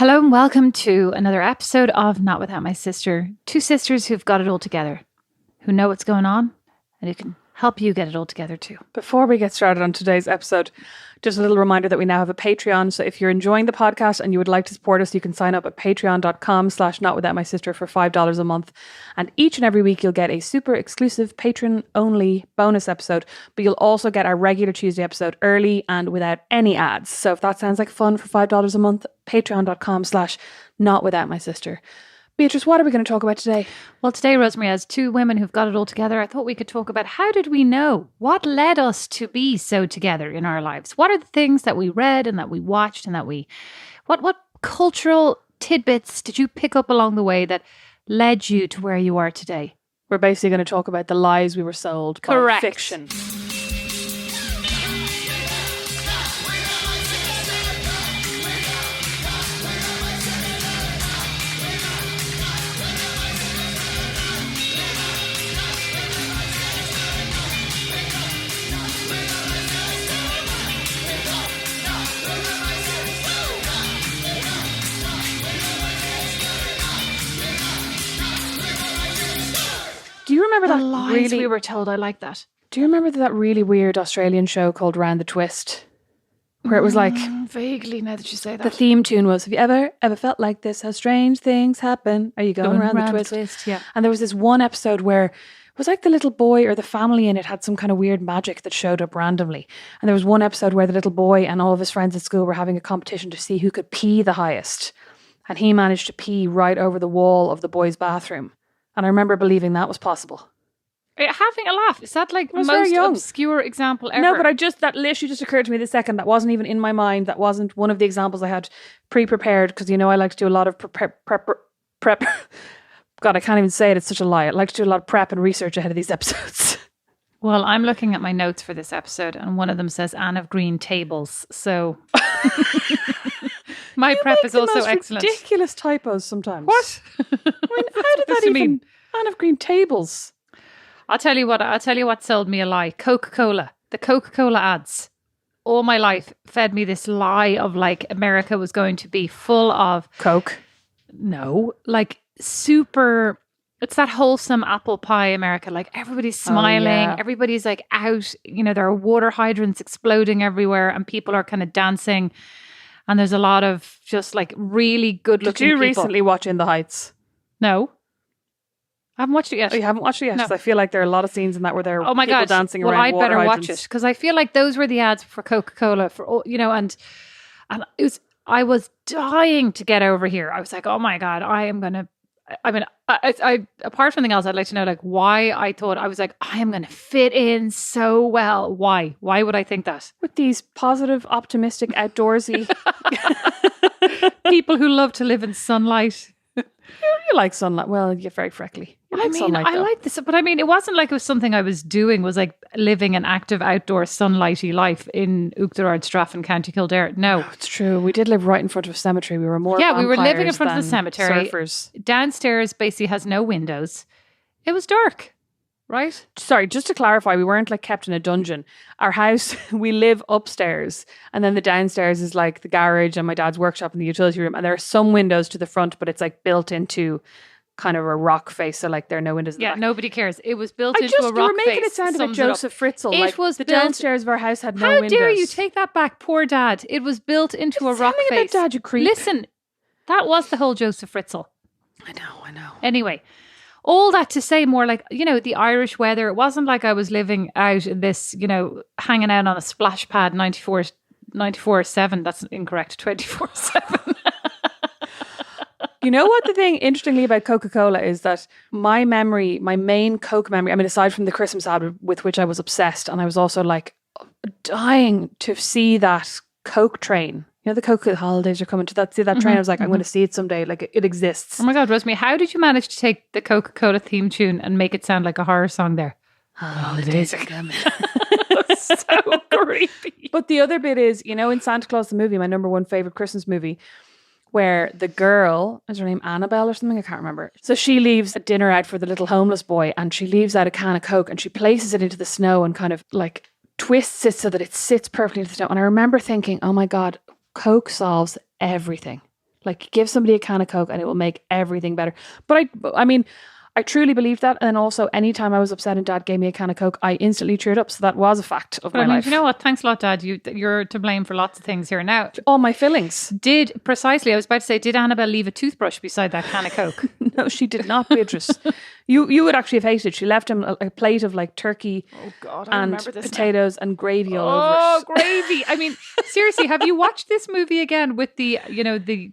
Hello and welcome to another episode of Not Without My Sister. Two sisters who've got it all together, who know what's going on, and who can help you get it all together too. Before we get started on today's episode, just a little reminder that we now have a Patreon. So if you're enjoying the podcast and you would like to support us, you can sign up at patreon.com/notwithoutmysister for $5 a month. And each and every week you'll get a super exclusive patron-only bonus episode, but you'll also get our regular Tuesday episode early and without any ads. So if that sounds like fun for $5 a month, patreon.com/notwithoutmysister. Beatrice, what are we going to talk about today? Well, today, Rosemary, as two women who've got it all together, I thought we could talk about how did we know? What led us to be so together in our lives? What are the things that we read and that we watched and that what cultural tidbits did you pick up along the way that led you to where you are today? We're basically going to talk about the lies we were sold by fiction. Do you remember that lies we were told? I like that. Do you remember that really weird Australian show called Round the Twist? Where it was like... Vaguely, now that you say that. The theme tune was, have you ever felt like this? How strange things happen. Are you going round the twist? Yeah. And there was this one episode where it was like the little boy or the family in it had some kind of weird magic that showed up randomly. And there was one episode where the little boy and all of his friends at school were having a competition to see who could pee the highest. And he managed to pee right over the wall of the boys' bathroom. And I remember believing that was possible. Having a laugh. Is that like the most obscure example ever? No, but that literally just occurred to me this second. That wasn't even in my mind. That wasn't one of the examples I had pre-prepared because, you know, I like to do a lot of prep. God, I can't even say it. It's such a lie. I like to do a lot of prep and research ahead of these episodes. Well, I'm looking at my notes for this episode and one of them says Anne of Green Tables. So my prep is also excellent. Ridiculous typos sometimes. What? I mean, how did that even mean? Anne of Green Tables. I'll tell you what sold me a lie. Coca-Cola. The Coca-Cola ads. All my life fed me this lie of like America was going to be full of Coke. No, like super, it's that wholesome apple pie America. Like everybody's smiling. Everybody's like out, you know, there are water hydrants exploding everywhere and people are kind of dancing. And there's a lot of just like really good looking people. Did you recently watch In the Heights? No. I haven't watched it yet. Oh, you haven't watched it yet? No. I feel like there are a lot of scenes in that where there are people dancing around water hydrants. Well, I better watch it because I feel like those were the ads for Coca-Cola for all, you know, and it was, I was dying to get over here. I was like, oh my God, I apart from anything else, I'd like to know like why I thought I was like, I am going to fit in so well. Why would I think that? With these positive, optimistic, outdoorsy people who love to live in sunlight. You like sunlight. Well, you're very freckly. I like this, but I mean, it wasn't like it was something I was doing, was like living an active outdoor sunlighty life in Uachtarard, Straffan, County Kildare. No. It's true. We did live right in front of a cemetery. We were more we were living in front of the cemetery. Surfers. Downstairs basically has no windows. It was dark, right? Sorry, just to clarify, we weren't like kept in a dungeon. Our house, we live upstairs and then the downstairs is like the garage and my dad's workshop and the utility room. And there are some windows to the front, but it's like built into kind of a rock face. So like there are no windows in the back. Nobody cares. It was built into a rock face. You were making it sound a bit Joseph Fritzl. It was the downstairs of our house had no windows. How dare you take that back, poor dad. It was built into a rock face. Dad, you creep. Listen, that was the whole Joseph Fritzl. I know. Anyway. All that to say more like, you know, the Irish weather. It wasn't like I was living out in this, you know, hanging out on a splash pad 94/7. That's incorrect. 24/7. You know what the thing, interestingly, about Coca-Cola is that my main Coke memory, I mean, aside from the Christmas ad with which I was obsessed, and I was also like dying to see that Coke train. You know, the Coke holidays are coming to that. See that train? I was like, I'm going to see it someday. Like it exists. Oh my God, Rosemary, how did you manage to take the Coca-Cola theme tune and make it sound like a horror song there? Holidays are coming. So creepy. But the other bit is, you know, in Santa Claus the movie, my number one favorite Christmas movie, where the girl, is her name Annabelle or something? I can't remember. So she leaves a dinner out for the little homeless boy and she leaves out a can of Coke and she places it into the snow and kind of like twists it so that it sits perfectly into the snow. And I remember thinking, oh my God, Coke solves everything. Like, give somebody a can of Coke and it will make everything better. But I mean, I truly believe that. And also, anytime I was upset and Dad gave me a can of Coke, I instantly cheered up. So that was a fact of my life. You know what? Thanks a lot, Dad. You're to blame for lots of things here. Now, all my fillings. Precisely. I was about to say, did Annabelle leave a toothbrush beside that can of Coke? No, she did not, Beatrice. You would actually have hated. She left him a plate of like turkey and potatoes and gravy all over it. Oh, gravy. I mean, seriously, have you watched this movie again with the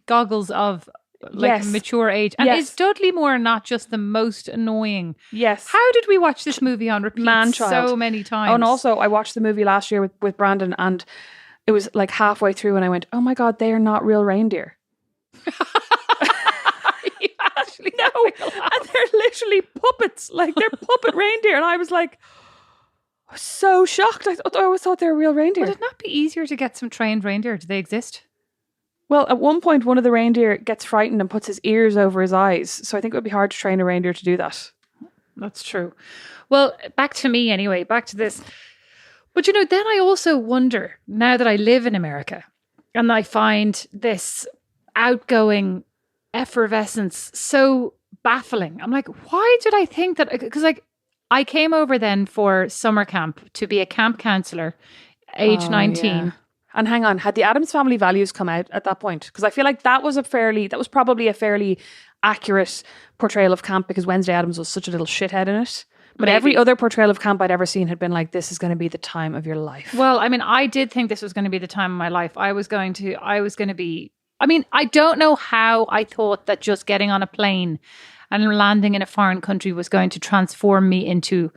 goggles of like mature age? And is Dudley Moore not just the most annoying? Yes. How did we watch this movie on repeat Man-child. so many times? Oh, and also I watched the movie last year with Brandon, and it was like halfway through and I went, oh my God, they are not real reindeer. No, and they're literally puppets. Like, they're puppet reindeer. And I was like, so shocked. I always thought they were real reindeer. Would it not be easier to get some trained reindeer? Do they exist? Well, at one point, one of the reindeer gets frightened and puts his ears over his eyes. So I think it would be hard to train a reindeer to do that. That's true. Well, back to me anyway, back to this. But then I also wonder, now that I live in America and I find this outgoing effervescence so baffling. I'm like, why did I think that? Because like, I came over then for summer camp to be a camp counselor, age 19. Yeah. And hang on, had the Addams Family Values come out at that point? Because I feel like that was probably a fairly accurate portrayal of camp, because Wednesday Addams was such a little shithead in it. But every other portrayal of camp I'd ever seen had been like, this is going to be the time of your life. Well, I mean, I did think this was going to be the time of my life. I was going to be, I mean, I don't know how I thought that just getting on a plane and landing in a foreign country was going to transform me into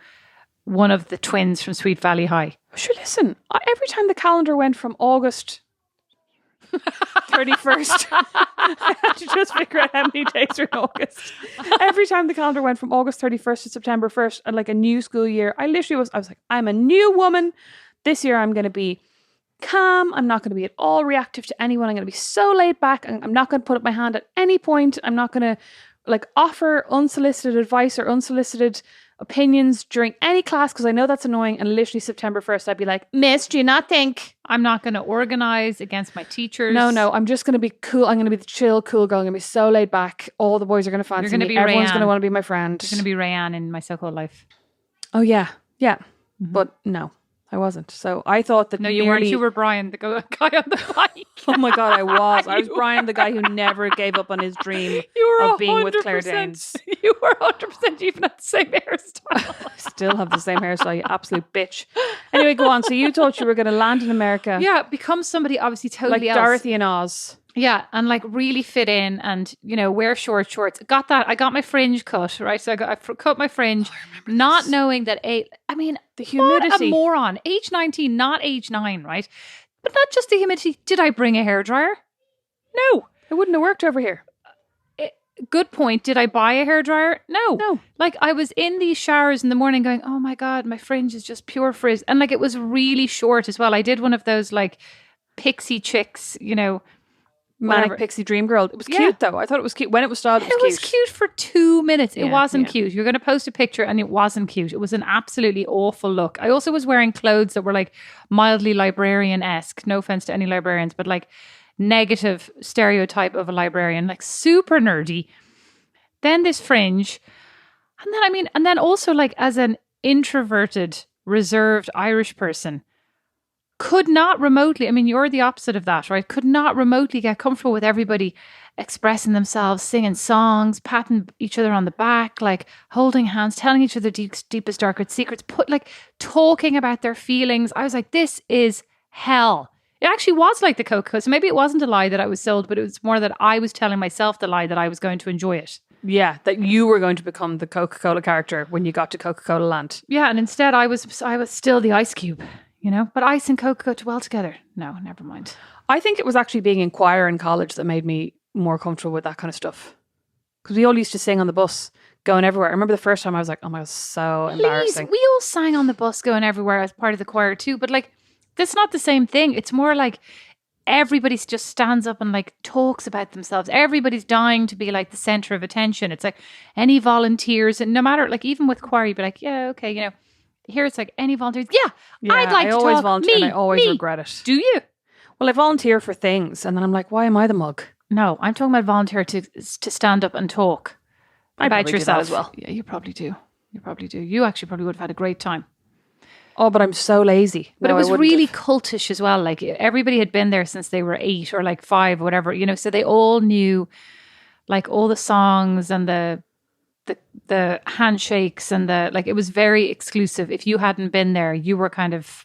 one of the twins from Sweet Valley High. Sure, listen, every time the calendar went from August 31st, I had to just figure out how many days are in August. Every time the calendar went from August 31st to September 1st and like a new school year, I was like, I'm a new woman. This year I'm going to be calm. I'm not going to be at all reactive to anyone. I'm going to be so laid back. I'm not going to put up my hand at any point. I'm not going to like offer unsolicited advice or unsolicited opinions during any class, because I know that's annoying. And literally September 1st, I'd be like, Miss, do you not think? I'm not going to organize against my teachers. No, I'm just going to be cool. I'm going to be the chill, cool girl. I'm going to be so laid back. All the boys are going to fancy me. Everyone's going to want to be my friend. You're going to be Rayanne in My So-Called Life. Oh, yeah. Yeah. Mm-hmm. But no. I wasn't. So I thought that you weren't. You were Brian, the guy on the bike. Oh my God, I was. I was Brian, the guy who never gave up on his dream of being with Claire Danes. You were 100%. Even had the same hairstyle. I still have the same hairstyle, you absolute bitch. Anyway, go on. So you thought you were going to land in America. Yeah, become somebody obviously totally like else. Dorothy and Oz. Yeah, and like really fit in and, wear shorts. Got that. I got my fringe cut, right? So I cut my fringe, not knowing that the humidity. What a moron. Age 19, not age 9, right? But not just the humidity. Did I bring a hairdryer? No. It wouldn't have worked over here. Good point. Did I buy a hairdryer? No. Like I was in these showers in the morning going, oh my God, my fringe is just pure frizz. And like it was really short as well. I did one of those like pixie chicks, Manic Pixie Dream Girl. It was cute though. I thought it was cute. When it was styled, it was cute for 2 minutes. It wasn't cute. You're going to post a picture and it wasn't cute. It was an absolutely awful look. I also was wearing clothes that were like mildly librarian-esque. No offense to any librarians, but like negative stereotype of a librarian, like super nerdy. Then this fringe. And then also like as an introverted, reserved Irish person, could not remotely, you're the opposite of that, right? Could not remotely get comfortable with everybody expressing themselves, singing songs, patting each other on the back, like holding hands, telling each other deepest, darkest secrets, talking about their feelings. I was like, this is hell. It actually was like the Coca-Cola. So maybe it wasn't a lie that I was sold, but it was more that I was telling myself the lie that I was going to enjoy it. Yeah, that you were going to become the Coca-Cola character when you got to Coca-Cola Land. Yeah, and instead I was still the ice cube. But ice and Coke go too well together. No, never mind. I think it was actually being in choir in college that made me more comfortable with that kind of stuff. Because we all used to sing on the bus going everywhere. I remember the first time I was like, oh my God, so embarrassing. We all sang on the bus going everywhere as part of the choir too. But like, that's not the same thing. It's more like everybody just stands up and like talks about themselves. Everybody's dying to be like the center of attention. It's like any volunteers, and no matter like even with choir, you'd be like, yeah, okay, Here it's like any volunteers. Yeah, I'd like to always talk. Volunteer and I always regret it. Do you? Well, I volunteer for things and then I'm like, why am I the mug? No, I'm talking about volunteer to stand up and talk about probably do that yourself as well. Yeah, you probably do. You probably do. You actually probably would have had a great time. Oh, but I'm so lazy. But No, it was I wouldn't really have. cultish as well. Like everybody had been there since they were 8 or like 5 or whatever, you know, so they all knew like all the songs and the handshakes and the like it was very exclusive. If you hadn't been there, you were kind of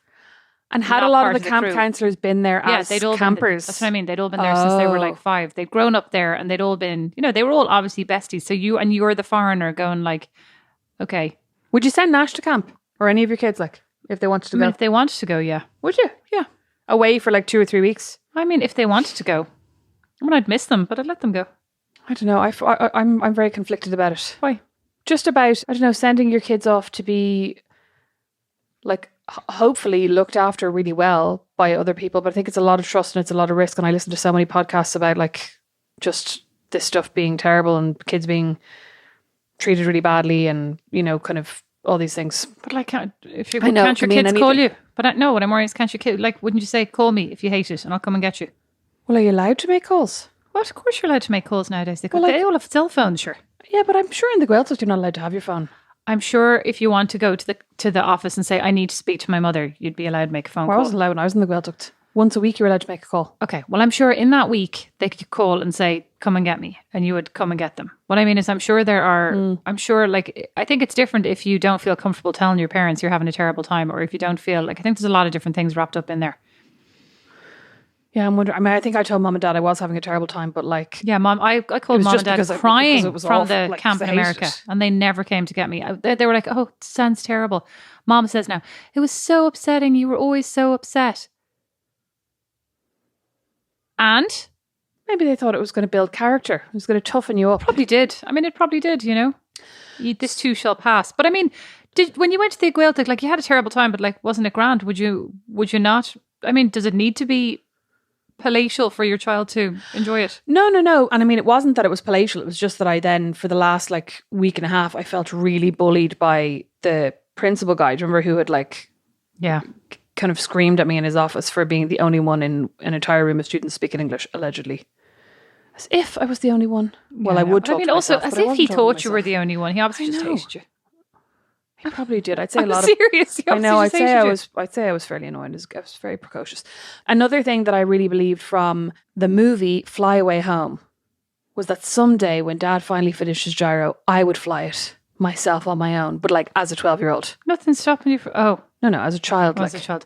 And had a not lot part of the of the camp crew. counselors been there yeah, as they'd all campers? that's what I mean. They'd all been there since they were like 5. They'd grown up there and they'd all been, you know, they were all obviously besties. So you're the foreigner going like, okay. Would you send Nash to camp or any of your kids, like, if they wanted to I mean, go? if they wanted to go, yeah. Would you? Yeah. Away for like 2 or 3 weeks? I mean, if they wanted to go. I mean, I'd miss them, but I'd let them go. I don't know. I'm very conflicted about it. Why? Just about, I don't know, sending your kids off to be like hopefully looked after really well by other people. But I think it's a lot of trust and it's a lot of risk. And I listen to so many podcasts about like just this stuff being terrible and kids being treated really badly and, you know, kind of all these things. But like, can't your it kids can mean call anything. you? But no, what I'm worrying is, can't your kid, like, wouldn't you say, call me if you hate it and I'll come and get you? Well, are you allowed to make calls? What? Of course you're allowed to make calls nowadays. They Well, like- all have cell phones, sure. Yeah, but I'm sure in the Gaeltacht you're not allowed to have your phone. I'm sure if you want to go to the office and say, I need to speak to my mother, you'd be allowed to make a phone Well, I call. wasn't allowed when I was in the Gaeltacht. Once a week you were allowed to make a call. Okay, well, I'm sure in that week they could call and say, come and get me, and you would come and get them. What I mean is, I'm sure there are, I'm sure, like, I think it's different if you don't feel comfortable telling your parents you're having a terrible time, or if you don't feel, like, I think there's a lot of different things wrapped up in there. Yeah, I'm wondering. I mean, I think I told mum and dad I was having a terrible time, but like, Yeah, Mom, I called was Mom just and Dad because crying it was from awful, the like, camp 'cause in I hated America, it. and they never came to get me. They were like, oh, it sounds terrible. Mom says now, it was so upsetting. You were always so upset. And maybe they thought it was going to build character. It was going to toughen you up. probably did. I mean, it probably did, you know. This too shall pass. But I mean, when you went to the Gaeltacht, like, you had a terrible time, but like, wasn't it grand? Would you not? I mean, does it need to be palatial for your child to enjoy it? No. And I mean, it wasn't that it was palatial. It was just that I then, for the last like week and a half, I felt really bullied by the principal guy. Do you remember who had like Yeah. kind of screamed at me in his office for being the only one in an entire room of students speaking English, allegedly. As if I was the only one. Well, Yeah, I know. would But talk I mean, to also, myself, as but I if he wasn't talking to thought you were myself. the only one. He obviously just know. hated you. He probably did. I'd say a I'm lot of serious. He I know. I'd obviously say just I hated was. I'd say I was fairly annoying. I was very precocious. Another thing that I really believed from the movie Fly Away Home was that someday, when Dad finally finished his gyro, I would fly it myself on my own. But like as a 12-year-old. you. Nothing's stopping you from. Oh, No, as a child. as Like a child.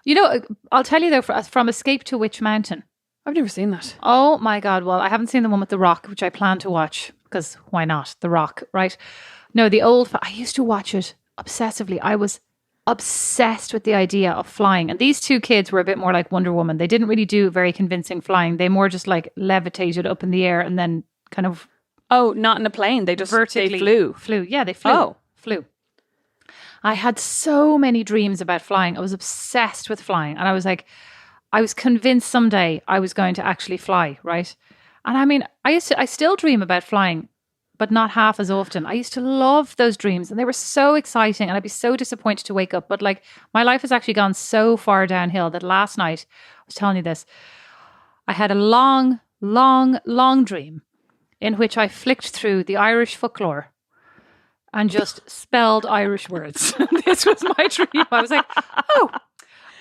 You know, I'll tell you though, from Escape to Witch Mountain. I've never seen that. Oh my God. Well, I haven't seen the one with The Rock, which I plan to watch because why not? The Rock, right? No, the old, I used to watch it obsessively. I was obsessed with the idea of flying. And these two kids were a bit more like Wonder Woman. They didn't really do very convincing flying. They more just like levitated up in the air and then kind of Oh, not in a plane. They just vertically they flew. Yeah, they flew. Oh. Flew. I had so many dreams about flying. I was obsessed with flying. And I was like, I was convinced someday I was going to actually fly, right? And I mean, I still dream about flying, but not half as often. I used to love those dreams and they were so exciting and I'd be so disappointed to wake up. But like my life has actually gone so far downhill that last night, I was telling you this, I had a long, long, long dream in which I flicked through the Irish folklore and just spelled Irish words. This was my dream. I was like, oh,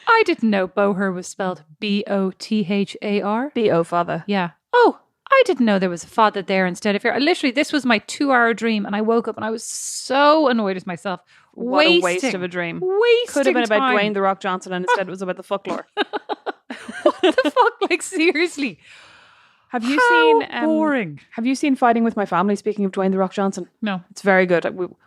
I didn't know Boher was spelled Bothar. B.O. father. Yeah. Oh, I didn't know there was a father there instead of here. Literally, this was my 2-hour dream, and I woke up and I was so annoyed with myself. What a waste of a dream. Wasting Could have been about time. Dwayne The Rock Johnson and instead it was about the folklore. What the fuck? Like, seriously. Have you How seen boring. Have you seen Fighting with My Family? Speaking of Dwayne The Rock Johnson. No. It's very good.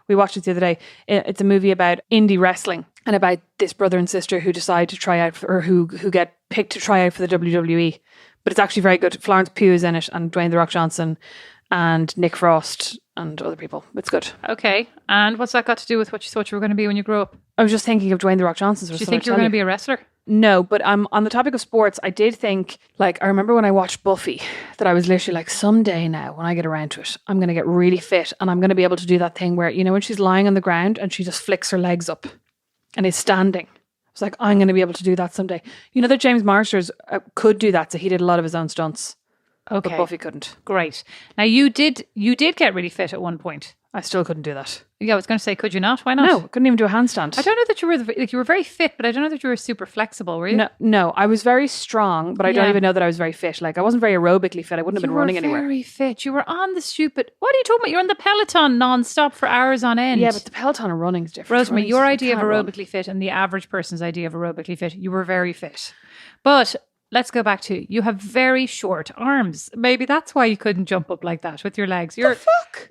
We watched it the other day. It's a movie about indie wrestling and about this brother and sister who decide to try out or who get picked to try out for the WWE. But it's actually very good. Florence Pugh is in it and Dwayne The Rock Johnson and Nick Frost and other people. It's good. Okay. And what's that got to do with what you thought you were going to be when you grew up? I was just thinking of Dwayne The Rock Johnson. Do you think you were going to be a wrestler? No, but on the topic of sports, I did think, like, I remember when I watched Buffy, that I was literally like, someday now, when I get around to it, I'm going to get really fit and I'm going to be able to do that thing where, you know, when she's lying on the ground and she just flicks her legs up and is standing. I was like, I'm going to be able to do that someday. You know that James Marsters could do that, so he did a lot of his own stunts. Okay. but Buffy couldn't. Great. Now you did get really fit at one point. I still couldn't do that. Yeah, I was going to say, could you not? Why not? No, couldn't even do a handstand. I don't know that you were you were very fit, but I don't know that you were super flexible, were you? No, I was very strong, but I don't even know that I was very fit. Like, I wasn't very aerobically fit. I wouldn't have been running anywhere. You were very fit. You were on the stupid... What are you talking about? You're on the Peloton non-stop for hours on end. Yeah, but the Peloton and running is different. Rosemary, your idea of aerobically fit and the average person's idea of aerobically fit, you were very fit. But let's go back to, you have very short arms. Maybe that's why you couldn't jump up like that with your legs. The fuck?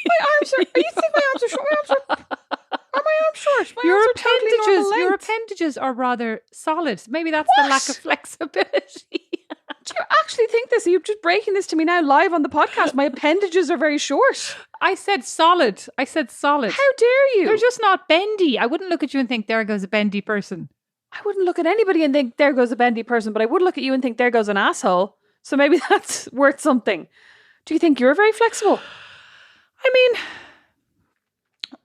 My arms are... You think my arms are short? Are my arms short? My arms are totally normal length. Your appendages are rather solid. Maybe that's the lack of flexibility. Do you actually think this? Are you just breaking this to me now live on the podcast? My appendages are very short. I said solid. How dare you? They're just not bendy. I wouldn't look at you and think, there goes a bendy person. I wouldn't look at anybody and think, there goes a bendy person, but I would look at you and think, there goes an asshole. So maybe that's worth something. Do you think you're very flexible? I mean,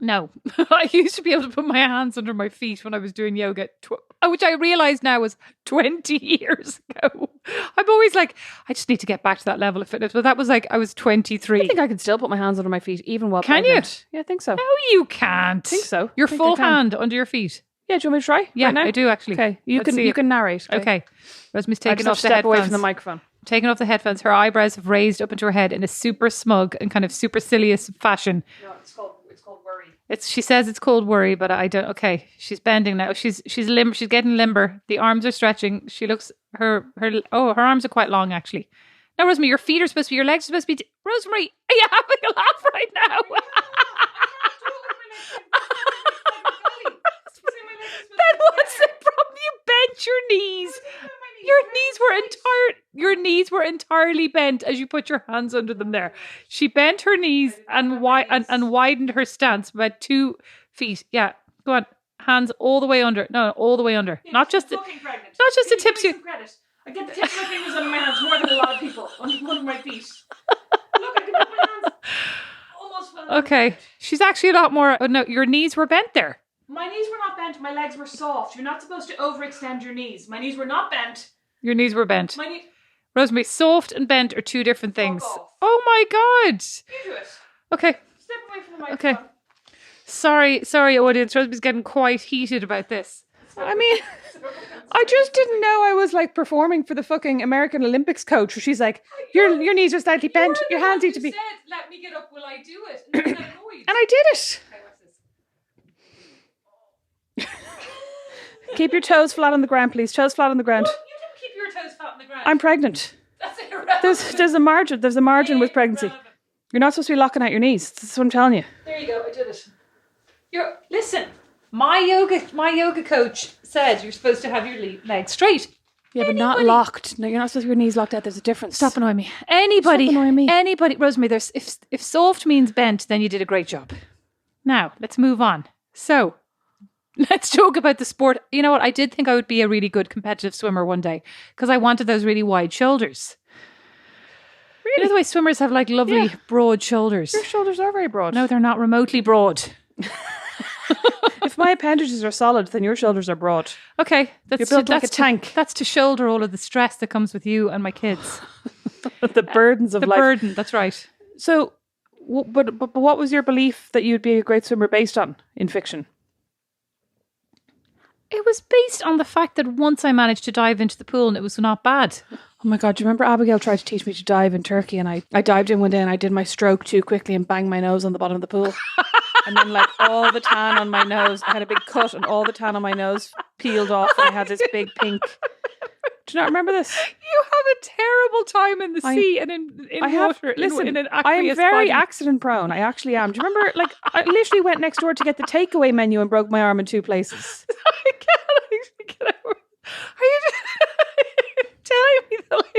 no. I used to be able to put my hands under my feet when I was doing yoga, which I realise now was 20 years ago. I'm always like, I just need to get back to that level of fitness. But that was like, I was 23. I think I can still put my hands under my feet, even while Can pregnant. Yeah, I think so. No, you can't. I think so. Your I think full I can. hand under your feet. Yeah, do you want me to try? Yeah, right now? I do actually. Okay, you Let's can narrate. Okay. Rosemary's I taking just have off to the step headphones. away from the microphone. Taking off the headphones. Her eyebrows have raised up into her head in a super smug and kind of supercilious fashion. No, it's called worry. She says it's called worry, but I don't. Okay, she's bending now. She's limber. She's getting limber. The arms are stretching. She looks her arms are quite long actually. Now, Rosemary, your feet are supposed to be. Your legs are supposed to be. Rosemary, are you having a laugh right now? Then what's the problem? You bent your knees. Your knees were entirely bent as you put your hands under them there. She bent her knees and widened her stance by 2 feet. Yeah, go on. Hands all the way under. No, all the way under. Yeah, not just the tips. I get the tips of my fingers under my hands more than a lot of people on one of my feet. Look, I can put my hands almost. Okay, she's actually a lot more. Oh no, your knees were bent there. My knees were not bent. My legs were soft. You're not supposed to overextend your knees. My knees were not bent. Your knees were bent. My knees. Rosemary, soft and bent are 2 different things. Fuck off. Oh my God. You do it. Okay. Step away from the microphone. Okay. Sorry, audience. Rosemary's getting quite heated about this. I mean, I just didn't know I was like performing for the fucking American Olympics coach where she's like, your knees are slightly bent, your hands need to be. Said, let me get up, will I do it? And you got annoyed. And I did it. Keep your toes flat on the ground, please. Toes flat on the ground. What? You didn't keep your toes flat on the ground. I'm pregnant. That's irrelevant. There's a margin. There's a margin with pregnancy. Irrelevant. You're not supposed to be locking out your knees. That's what I'm telling you. There you go. I did it. Listen. My yoga coach said you're supposed to have your legs straight. Yeah, but not locked. No, you're not supposed to have your knees locked out. There's a difference. Stop annoying me. Anybody, Rosemary, if soft means bent, then you did a great job. Now, let's move on. So, let's talk about the sport. You know what? I did think I would be a really good competitive swimmer one day because I wanted those really wide shoulders. Really? You know the way swimmers have like lovely broad shoulders? Your shoulders are very broad. No, they're not remotely broad. If my appendages are solid, then your shoulders are broad. Okay. You're built like a tank. That's to shoulder all of the stress that comes with you and my kids. The burdens of life. The burden, that's right. So, but what was your belief that you'd be a great swimmer based on in fiction? It was based on the fact that once I managed to dive into the pool and it was not bad. Oh my God, do you remember Abigail tried to teach me to dive in Turkey and I dived in one day and I did my stroke too quickly and banged my nose on the bottom of the pool. And then like all the tan on my nose, I had a big cut and all the tan on my nose peeled off and I had this big pink. Do you not remember this? You have a terrible time in the sea and in water. Listen, in an I am aqueous very body. accident prone. I actually am. Do you remember, like, I literally went next door to get the takeaway menu and broke my arm in 2 places. I can't actually get over. Are you telling me that?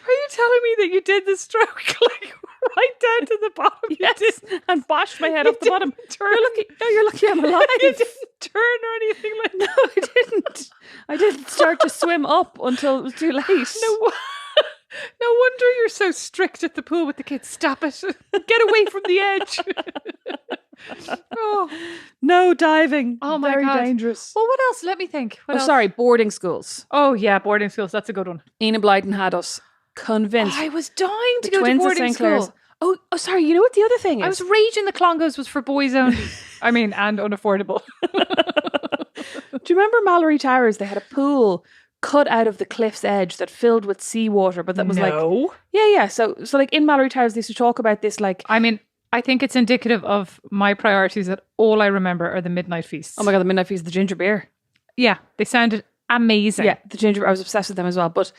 Are you telling me that you did the stroke like right down to the bottom? Yes, and bashed my head off the bottom. You're lucky I'm alive. You didn't turn or anything like that. No, I didn't. I didn't start to swim up until it was too late. No wonder you're so strict at the pool with the kids. Stop it. Get away from the edge. No diving. Oh my Very God. dangerous. Well, what else? Let me think. What else? Sorry, boarding schools. Oh, yeah, boarding schools. That's a good one. Enid Blyton had us convinced. I was dying to The go to twins of boarding St. Clair's. school. Oh, sorry. You know what the other thing is? I was raging the Clongowes was for boys only. I mean, and unaffordable. Do you remember Mallory Towers? They had a pool cut out of the cliff's edge that filled with seawater, but that was like, yeah. So like in Mallory Towers, they used to talk about this like, I mean, I think it's indicative of my priorities that all I remember are the midnight feasts. oh my God, the midnight feast, the ginger beer. Yeah, they sounded amazing. Yeah, the ginger. I was obsessed with them as well. But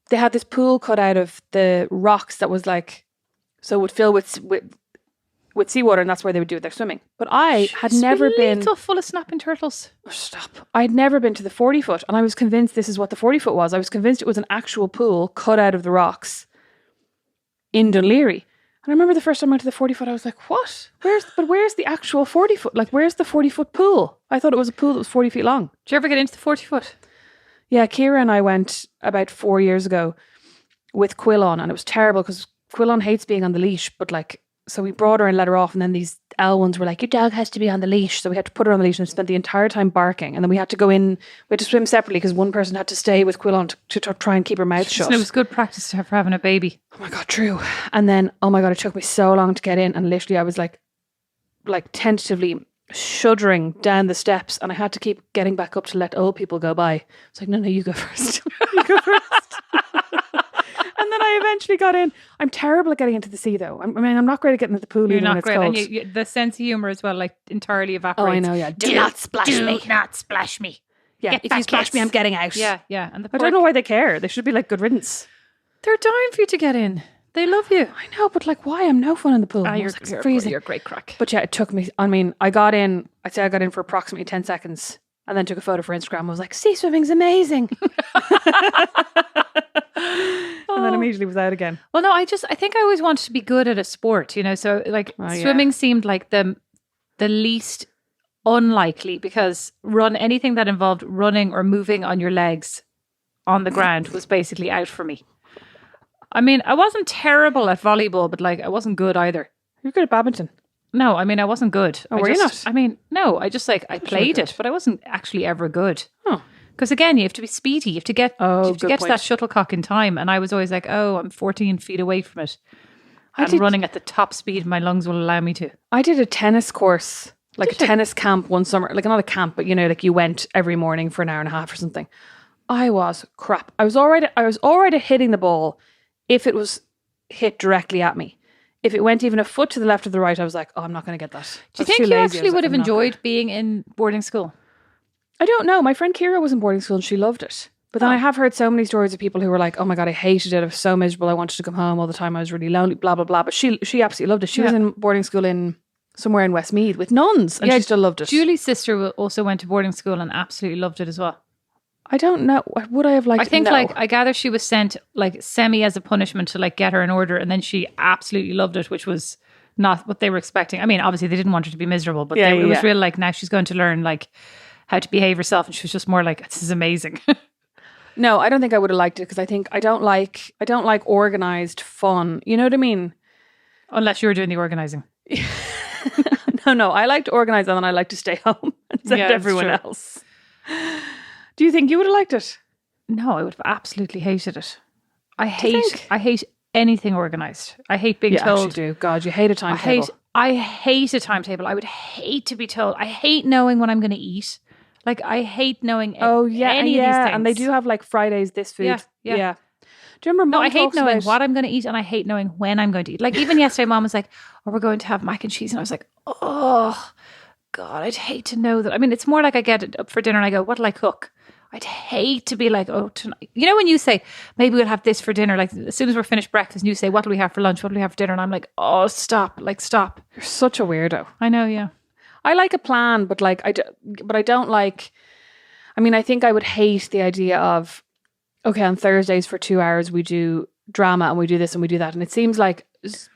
they had this pool cut out of the rocks that was like, so it would fill with seawater, and that's where they would do their swimming. But I had never been. Little full of snapping turtles. Oh, stop! I had never been to the 40-foot, and I was convinced this is what the 40-foot was. I was convinced it was an actual pool cut out of the rocks in Dunleary. And I remember the first time I went to the 40-foot, I was like, "What? Where's the actual 40-foot? Like, where's the 40-foot pool? I thought it was a pool that was 40 feet long." Did you ever get into the 40-foot? Yeah, Kira and I went about 4 years ago with Quill on, and it was terrible because Quill on hates being on the leash, but like, so we brought her and let her off, and then these L ones were like, "Your dog has to be on the leash," so we had to put her on the leash and spent the entire time barking, and then we had to go in, we had to swim separately because one person had to stay with Quill on to try and keep her mouth shut. And it was good practice for having a baby. Oh my God, true. And then, oh my God, it took me so long to get in, and literally I was like tentatively shuddering down the steps, and I had to keep getting back up to let old people go by. It's like, no, you go first. You go first. And then I eventually got in. I'm terrible at getting into the sea, though. I'm not great at getting into the pool. You're even not when it's great. cold. And the sense of humour as well, like entirely evaporates. Oh, I know, yeah. Do not splash me. Do not splash me. Yeah, Get if back, you splash kids. me, I'm getting out. Yeah. And I don't know why they care. They should be like, good riddance. They're dying for you to get in. They love you. I know, but like, why? I'm no fun in the pool. You're freezing. You're a great crack. But yeah, it took me, I mean, I'd say I got in for approximately 10 seconds and then took a photo for Instagram. I was like, sea swimming's amazing. And then immediately was out again. Well, no, I think I always wanted to be good at a sport, you know, so like swimming seemed like the least unlikely, because anything that involved running or moving on your legs on the ground was basically out for me. I mean, I wasn't terrible at volleyball, but like I wasn't good either. You're good at badminton. No, I mean, I wasn't good. Oh, were you not? I mean, no, I just like, I played it, but I wasn't actually ever good. Oh. Because again, you have to be speedy. You have to get, to that shuttlecock in time. And I was always like, oh, I'm 14 feet away from it. I'm running at the top speed my lungs will allow me to. I did a tennis course, like a tennis camp one summer. Like not a camp, but you know, like you went every morning for an hour and a half or something. I was crap. I was already hitting the ball if it was hit directly at me. If it went even a foot to the left or the right, I was like, oh, I'm not going to get that. Do you think you actually would have enjoyed being in boarding school? I don't know. My friend Kira was in boarding school and she loved it. But then I have heard so many stories of people who were like, oh my God, I hated it. I was so miserable. I wanted to come home all the time. I was really lonely, blah, blah, blah. But she absolutely loved it. She was in boarding school in somewhere in Westmeath with nuns and she still loved it. Julie's sister also went to boarding school and absolutely loved it as well. I don't know. Would I have liked it? I think I gather she was sent like semi as a punishment to like get her in order, and then she absolutely loved it, which was not what they were expecting. I mean, obviously they didn't want her to be miserable, but it was real like, now she's going to learn like how to behave herself, and she was just more like, this is amazing. No, I don't think I would have liked it because I think I don't like organized fun. You know what I mean? Unless you were doing the organizing. No, I like to organize and then I like to stay home and send everyone else. Do you think you would have liked it? No, I would have absolutely hated it. I hate anything organized. I hate being told. You actually do. God, you hate a timetable. I hate a timetable. I would hate to be told. I hate knowing what I'm going to eat. Like, I hate knowing any of these things. And they do have like Fridays, this food. Yeah. Do you remember Mom I hate knowing about what I'm going to eat, and I hate knowing when I'm going to eat. Like, even yesterday, Mom was like, oh, we're going to have mac and cheese. And I was like, oh, God, I'd hate to know that. I mean, it's more like I get it up for dinner and I go, what'll I cook? I'd hate to be like, oh, tonight. You know, when you say, maybe we'll have this for dinner, like as soon as we're finished breakfast and you say, what will we have for lunch? What will we have for dinner? And I'm like, oh, stop. You're such a weirdo. I know, yeah. I like a plan, but like, I don't like, I mean, I think I would hate the idea of, okay, on Thursdays for 2 hours, we do drama and we do this and we do that. And it seems like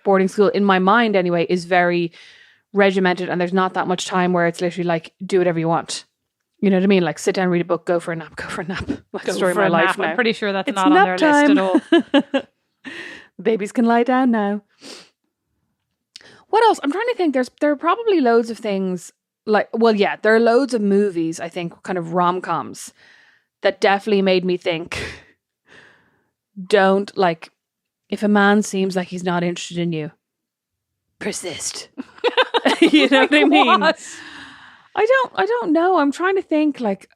boarding school, in my mind anyway, is very regimented and there's not that much time where it's literally like, do whatever you want. You know what I mean? Like sit down, read a book, go for a nap. Like story of my life now. I'm pretty sure that's not on their list at all. Babies can lie down now. What else? I'm trying to think. There are probably loads of things like, well, yeah, there are loads of movies, I think, kind of rom-coms that definitely made me think, don't, like, if a man seems like he's not interested in you, persist. You know what I mean? I don't know. I'm trying to think, like,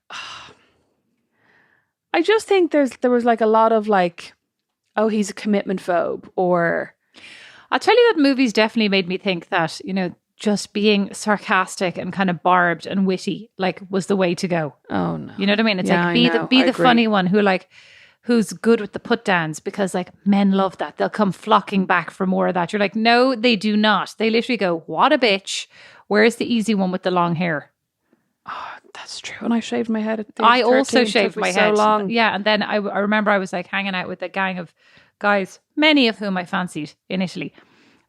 I just think there was like a lot of like, oh, he's a commitment phobe, or I'll tell you that movies definitely made me think that, you know, just being sarcastic and kind of barbed and witty, like, was the way to go. oh no, You know what I mean? It's Yeah, like, I be know. the I agree. funny one who's good with the put downs, because like men love that. They'll come flocking back for more of that. You're like, no, they do not. They literally go, what a bitch. Where's the easy one with the long hair? That's true. And I shaved my head. At the age I of also 13. It shaved took me my so head. long. Yeah. And then I remember I was like hanging out with a gang of guys, many of whom I fancied in Italy.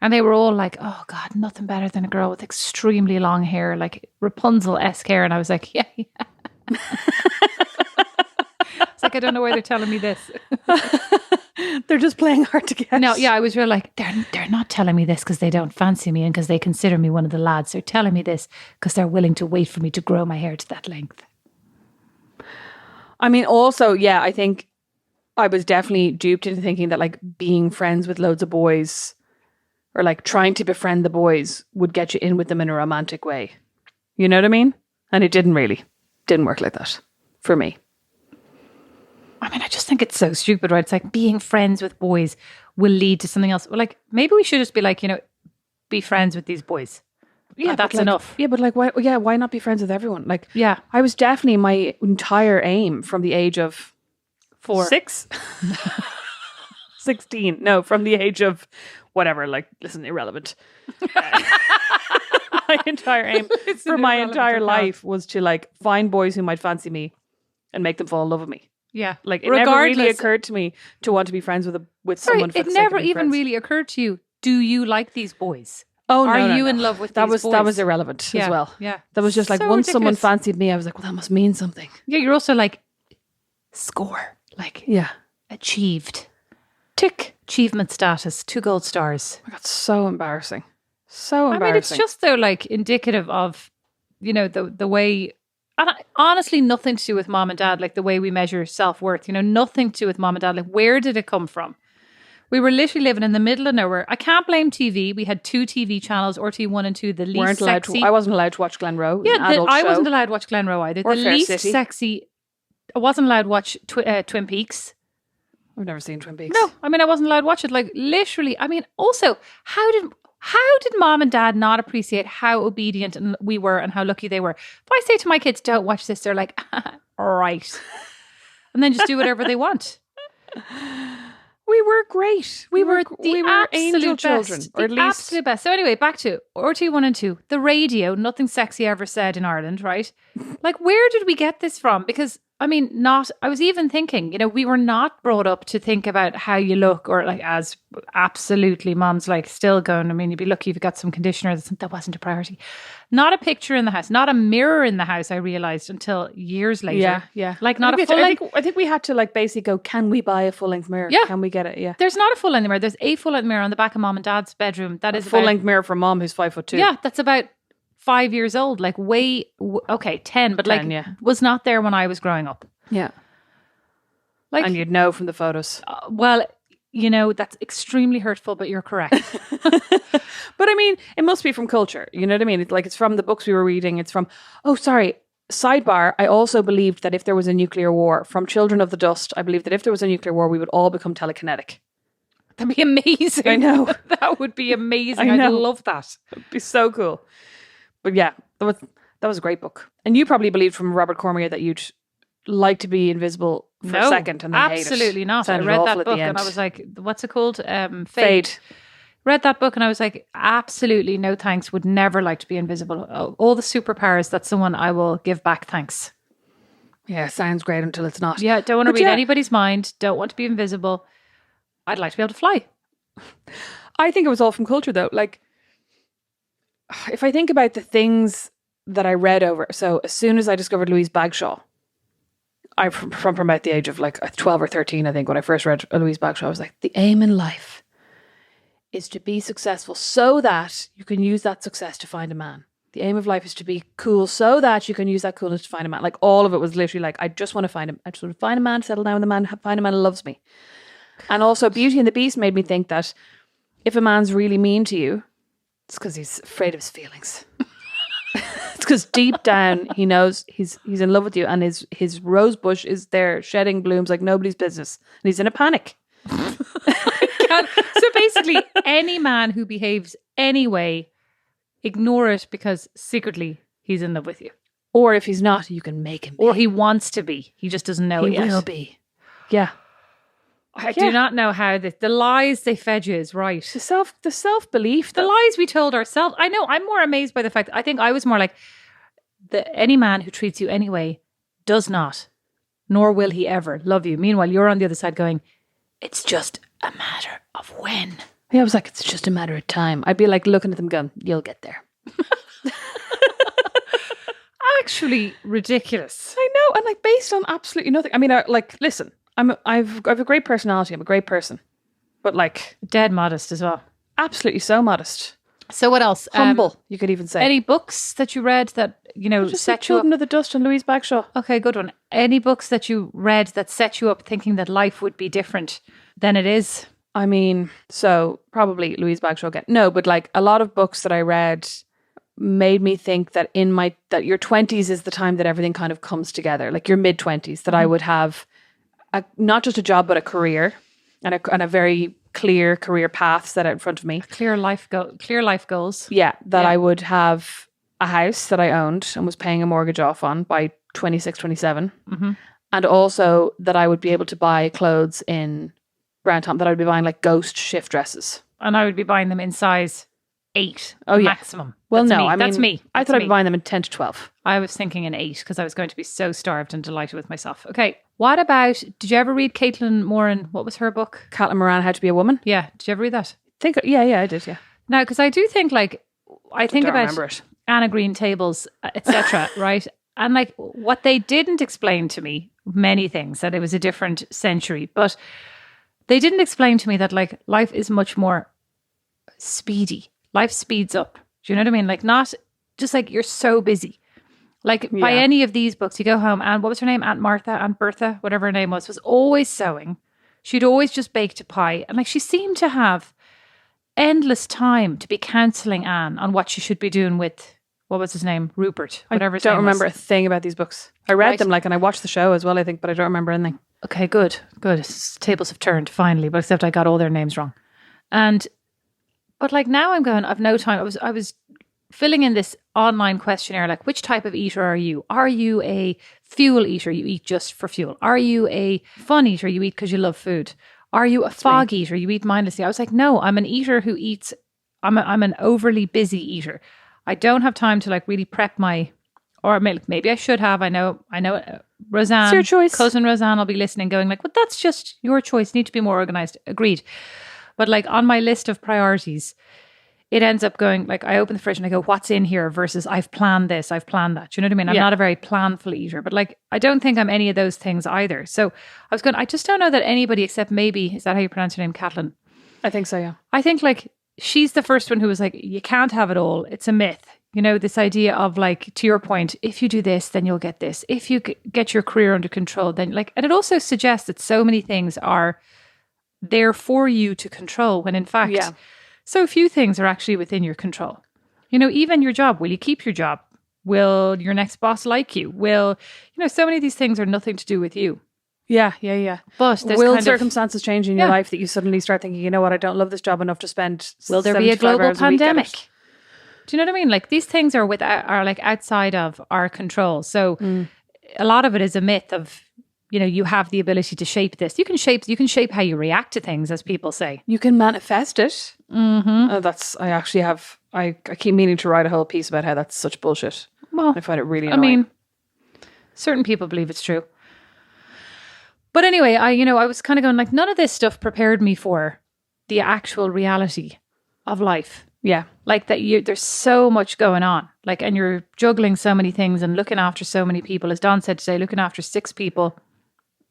And they were all like, oh God, nothing better than a girl with extremely long hair, like Rapunzel-esque hair. And I was like, yeah. It's like, I don't know why they're telling me this. They're just playing hard to get. No, yeah, I was real like, they're not telling me this because they don't fancy me and because they consider me one of the lads. They're telling me this because they're willing to wait for me to grow my hair to that length. I mean, also, yeah, I think I was definitely duped into thinking that like being friends with loads of boys, or like trying to befriend the boys, would get you in with them in a romantic way. You know what I mean? And it didn't work like that for me. I mean, I just think it's so stupid, right? It's like being friends with boys will lead to something else. Well, like, maybe we should just be like, you know, be friends with these boys. Yeah, that's like, enough. Yeah, but like, why? Yeah, why not be friends with everyone? Like, Yeah. I was definitely my entire aim from the age of 6, 16. No, from the age of whatever. Like, listen, irrelevant. My entire aim for my entire life was to like find boys who might fancy me and make them fall in love with me. Yeah. Like, it never really occurred to me to want to be friends with someone. For it the sake of never being even friends. really occurred to you. Do you like these boys? Oh, no, Are no, you no. in love with that these was boys? That was irrelevant Yeah, as well. yeah. That was just like, So once someone ridiculous. fancied me, I was like, well, that must mean something. Yeah, you're also like, score. Like, Yeah. achieved. Tick. Achievement status. 2 gold stars. Oh my God, so embarrassing. So I embarrassing. mean, it's just though like indicative of, you know, the way, and honestly, nothing to do with mom and dad, like the way we measure self-worth, you know, nothing to do with mom and dad. Like, where did it come from? We were literally living in the middle of nowhere. I can't blame TV. We had 2 TV channels, RT1 and 2, the least sexy. I wasn't allowed to watch Glen Rowe. Yeah, an adult I show. wasn't allowed to watch Glen Rowe either. Or The Fair least City. sexy, I wasn't allowed to watch Twin Peaks. I've never seen Twin Peaks. No, I mean, I wasn't allowed to watch it. Like, literally, I mean, also, how did mom and dad not appreciate how obedient we were and how lucky they were? If I say to my kids, don't watch this, they're like, all right. And then just do whatever they want. We were great. We were angel absolute children. best. Or at The least absolute best. So anyway, back to RT1 and 2. The radio, nothing sexy ever said in Ireland, right? Like, where did we get this from? Because, I mean, I was even thinking, you know, we were not brought up to think about how you look, or like, as absolutely mom's like still going, I mean, you'd be lucky if you got some conditioner. That wasn't a priority. Not a picture in the house, not a mirror in the house, I realised until years later. Yeah, yeah. Like, not a full length. I think we had to like basically go, can we buy a full length mirror? Yeah. Can we get it? Yeah. There's not a full length mirror. There's a full length mirror on the back of mom and dad's bedroom. That is Full length mirror for mom who's 5'2". Yeah, that's about 5 years old. Like, okay, 10, but 10, like, yeah. was not there when I was growing up. Yeah. Like, And you'd know from the photos. well, you know, that's extremely hurtful, but you're correct. But I mean, it must be from culture. You know what I mean? It's like, it's from the books we were reading. It's from, oh, sorry. Sidebar, I also believed that if there was a nuclear war, from Children of the Dust, I believed that if there was a nuclear war, we would all become telekinetic. That'd be amazing. I know. That would be amazing. I know. I'd love that. It'd be so cool. But yeah, that was a great book. And you probably believed from Robert Cormier that you'd like to be invisible for a second and then hate it. Absolutely not. I Sounded read awful that at the book and end. I was like, what's it called? Fade. Read that book and I was like, absolutely no thanks. Would never like to be invisible. All the superpowers, that's the one I will give back thanks. Yeah, sounds great until it's not. Yeah, don't want to But read yeah. anybody's mind. Don't want to be invisible. I'd like to be able to fly. I think it was all from culture though. Like, if I think about the things that I read over, so as soon as I discovered Louise Bagshaw, from about the age of like 12 or 13, I think, when I first read Louise Bagshaw, I was like, the aim in life is to be successful so that you can use that success to find a man. The aim of life is to be cool so that you can use that coolness to find a man. Like all of it was literally like, I just want to find him. I just want to find a man, settle down with a man, find a man who loves me. And also Beauty and the Beast made me think that if a man's really mean to you, it's because he's afraid of his feelings. It's because deep down he knows he's in love with you, and his rose bush is there shedding blooms like nobody's business, and he's in a panic. So basically, any man who behaves anyway, ignore it because secretly he's in love with you. Or if he's not, you can make him be. Or he wants to be. He just doesn't know it yet. He will be. Yeah. I do not know how the lies they fed you is right. The self-belief. The lies we told ourselves. I know, I'm more amazed by the fact that I think I was more like, any man who treats you anyway does not, nor will he ever love you. Meanwhile, you're on the other side going, it's just a matter of when. Yeah, I was like, it's just a matter of time. I'd be like looking at them going, you'll get there. Actually ridiculous. I know, and like based on absolutely nothing. I mean, listen, I've a great personality. I'm a great person, but like dead modest as well. Absolutely so modest. So what else? Humble, you could even say. Any books that you read that just set you up? Children of the Dust and Louise Bagshaw. Okay, good one. Any books that you read that set you up thinking that life would be different than it is? I mean, so probably Louise Bagshaw again. No, but like a lot of books that I read made me think that that your 20s is the time that everything kind of comes together. Like your mid-20s, that I would have not just a job but a career and a very clear career path set out in front of me. Clear life goals. Yeah, that I would have a house that I owned and was paying a mortgage off on by 26, 27. Mm-hmm. And also that I would be able to buy clothes in Brown Tom, that I would be buying like ghost shift dresses. And I would be buying them in size 8 maximum. Well, that's no, me. That's me. I thought I'd be buying them in 10 to 12. I was thinking in 8 because I was going to be so starved and delighted with myself. Okay. What about, did you ever read Caitlin Moran? What was her book? Caitlin Moran, How to Be a Woman? Yeah. Did you ever read that? Yeah, I did, yeah. Now, because I do think I think about remember it. Anna Green Tables, etc., right? And like what they didn't explain to me, many things, that it was a different century, but they didn't explain to me that like life is much more speedy. Life speeds up. Do you know what I mean? Like not just like you're so busy. Like by any of these books, you go home and what was her name? Aunt Martha, Aunt Bertha, whatever her name was always sewing. She'd always just baked a pie. And like she seemed to have endless time to be counselling Anne on what she should be doing with, what was his name? Rupert, whatever his name was. I don't remember a thing about these books. I read them and I watched the show as well, I think, but I don't remember anything. Okay, good. Tables have turned finally, but except I got all their names wrong. But like now I'm going, I've no time. I was filling in this online questionnaire, like which type of eater are you? Are you a fuel eater? You eat just for fuel. Are you a fun eater? You eat because you love food. Are you a fog eater? You eat mindlessly. I was like, no, I'm an eater who eats. I'm an overly busy eater. I don't have time to like really prep or maybe I should have. I know. Roseanne, it's your choice. Cousin Roseanne will be listening going like, well, that's just your choice. You need to be more organized. Agreed. But like on my list of priorities, it ends up going like I open the fridge and I go, what's in here versus I've planned this, I've planned that. Do you know what I mean? I'm not a very planful eater, but like I don't think I'm any of those things either. So I just don't know that anybody except maybe, is that how you pronounce her name? Caitlin? I think so, yeah. I think like she's the first one who was like, you can't have it all. It's a myth. You know, this idea of like, to your point, if you do this, then you'll get this. If you get your career under control, then like, and it also suggests that so many things are there for you to control when in fact, so few things are actually within your control. You know, even your job, will you keep your job? Will your next boss like you? So many of these things are nothing to do with you. Yeah. But will circumstances change in your life that you suddenly start thinking, you know what, I don't love this job enough to spend. Will there be a global pandemic? Do you know what I mean? Like these things are like outside of our control. So a lot of it is a myth of, you have the ability to shape this. You can shape how you react to things, as people say. You can manifest it. Mm-hmm. I keep meaning to write a whole piece about how that's such bullshit. Well, I find it really annoying. I mean, certain people believe it's true. But anyway, I was kind of going like, none of this stuff prepared me for the actual reality of life. Yeah. Like that there's so much going on. Like, and you're juggling so many things and looking after so many people. As Don said today, looking after 6 people,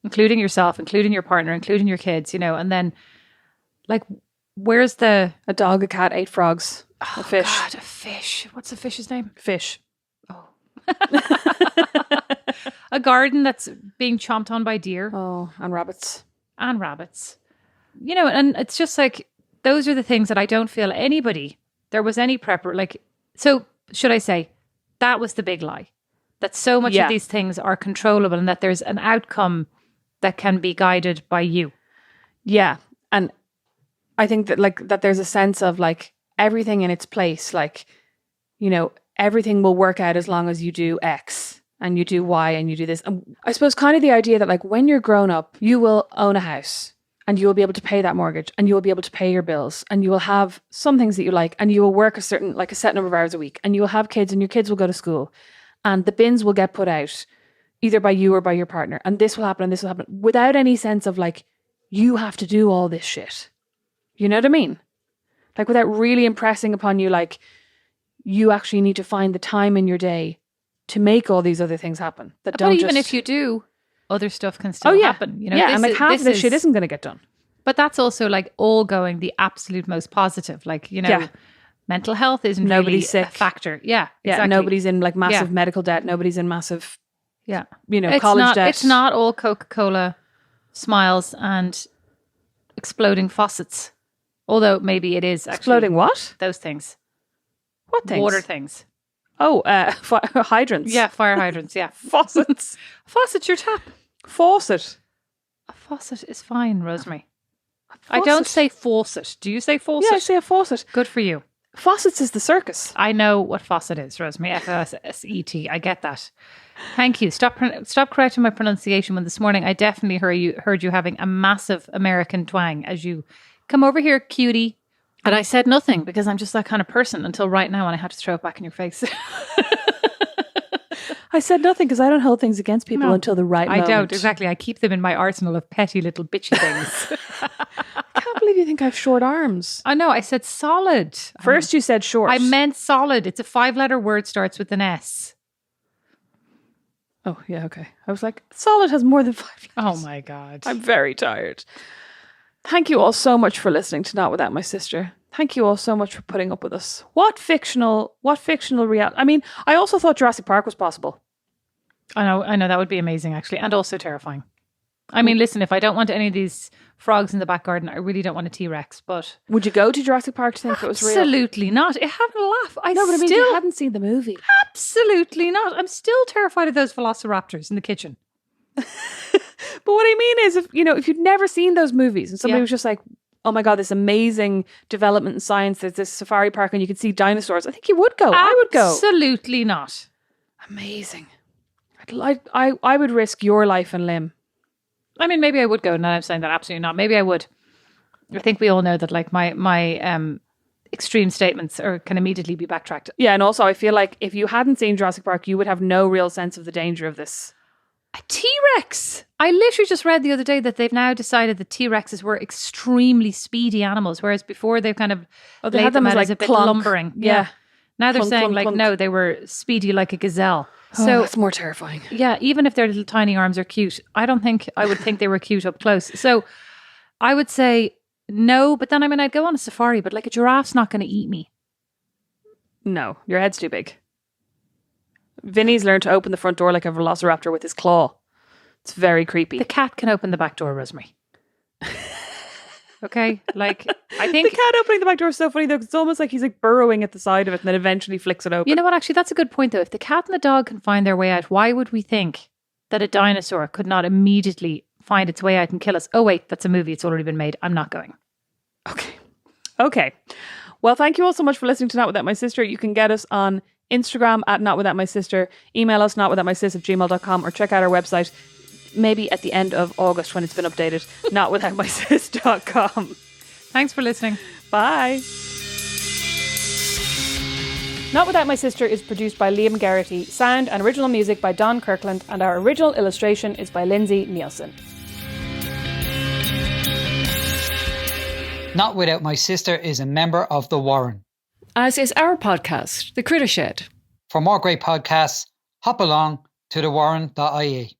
including yourself, including your partner, including your kids, and then like, Where's the... A dog, a cat, 8 frogs, a fish. God, a fish. What's the fish's name? Fish. Oh. A garden that's being chomped on by deer. Oh, and rabbits. And rabbits. You know, and it's just like, those are the things that I don't feel there was any prepper. Like, so should I say, that was the big lie. That so much of these things are controllable and that there's an outcome that can be guided by you. Yeah. And I think that like that there's a sense of like everything in its place. Like, you know, everything will work out as long as you do X and you do Y and you do this. And I suppose kind of the idea that like when you're grown up, you will own a house and you will be able to pay that mortgage and you will be able to pay your bills and you will have some things that you like and you will work a set number of hours a week and you will have kids and your kids will go to school and the bins will get put out either by you or by your partner. And this will happen and this will happen without any sense of like, you have to do all this shit. You know what I mean? Like without really impressing upon you, like you actually need to find the time in your day to make all these other things happen. But even if you do, other stuff can still happen. You know, and like half of this shit isn't going to get done. But that's also like all going the absolute most positive. Like, you know, mental health isn't really sick. A factor. Yeah, yeah. Exactly. Nobody's in like massive medical debt. Nobody's in massive, you know, college debt. It's not all Coca-Cola, smiles, and exploding faucets. Although maybe it is actually exploding what? Those things. What things? Water things. Oh, hydrants. Yeah, fire hydrants. Yeah, faucets. Faucet's your tap. Faucet. A faucet is fine, Rosemary. I don't say faucet. Do you say faucet? Yeah, I say a faucet. Good for you. Faucets is the circus. I know what faucet is, Rosemary. F-O-S-S-E-T. I get that. Thank you. Stop correcting my pronunciation when this morning I definitely heard you having a massive American twang as you come over here, cutie. And I said nothing because I'm just that kind of person until right now when I had to throw it back in your face. I said nothing because I don't hold things against people until the right moment. I don't, exactly. I keep them in my arsenal of petty little bitchy things. I can't believe you think I have short arms. I know, I said solid. First you said short. I meant solid. It's a 5-letter word, starts with an S. Oh, yeah, okay. I was like, solid has more than 5 letters. Oh my God. I'm very tired. Thank you all so much for listening to Not Without My Sister. Thank you all so much for putting up with us. What fictional reality? I mean, I also thought Jurassic Park was possible. I know that would be amazing actually, and also terrifying. I mean, listen, if I don't want any of these frogs in the back garden, I really don't want a T-Rex, but... Would you go to Jurassic Park to think if it was real? Absolutely not. I have a laugh. I mean, you hadn't seen the movie. Absolutely not. I'm still terrified of those velociraptors in the kitchen. But what I mean is, if you'd never seen those movies and somebody was just like, oh my God, this amazing development in science, there's this safari park and you can see dinosaurs, I think you would go. I would go. Absolutely not. Amazing. I would risk your life and limb. I mean, maybe I would go. Now I'm saying that absolutely not. Maybe I would. I think we all know that like my extreme statements can immediately be backtracked. Yeah, and also I feel like if you hadn't seen Jurassic Park, you would have no real sense of the danger of this. A T-Rex! I literally just read the other day that they've now decided that T-Rexes were extremely speedy animals, whereas before they've kind of they had them as like a bit clunk. lumbering. Yeah. Now they're saying clunk. No, they were speedy like a gazelle. So it's more terrifying. Yeah, even if their little tiny arms are cute, I would think they were cute up close. So I would say no, but then I'd go on a safari, but like a giraffe's not going to eat me. No, your head's too big. Vinny's learned to open the front door like a velociraptor with his claw. It's very creepy. The cat can open the back door, Rosemary. Okay, like I think the cat opening the back door is so funny though. It's almost like he's like burrowing at the side of it and then eventually flicks it open. You know what? Actually, that's a good point though. If the cat and the dog can find their way out, why would we think that a dinosaur could not immediately find its way out and kill us? Oh wait, that's a movie. It's already been made. I'm not going. Okay. Well, thank you all so much for listening to Not Without My Sister. You can get us on Instagram at Not Without My Sister. Email us notwithoutmysis@gmail.com or check out our website maybe at the end of August when it's been updated, notwithoutmysis.com. Thanks for listening. Bye. Not Without My Sister is produced by Liam Garrity, sound and original music by Don Kirkland, and our original illustration is by Lindsay Nielsen. Not Without My Sister is a member of The Warren. As is our podcast, The Critter Shed. For more great podcasts, hop along to thewarren.ie.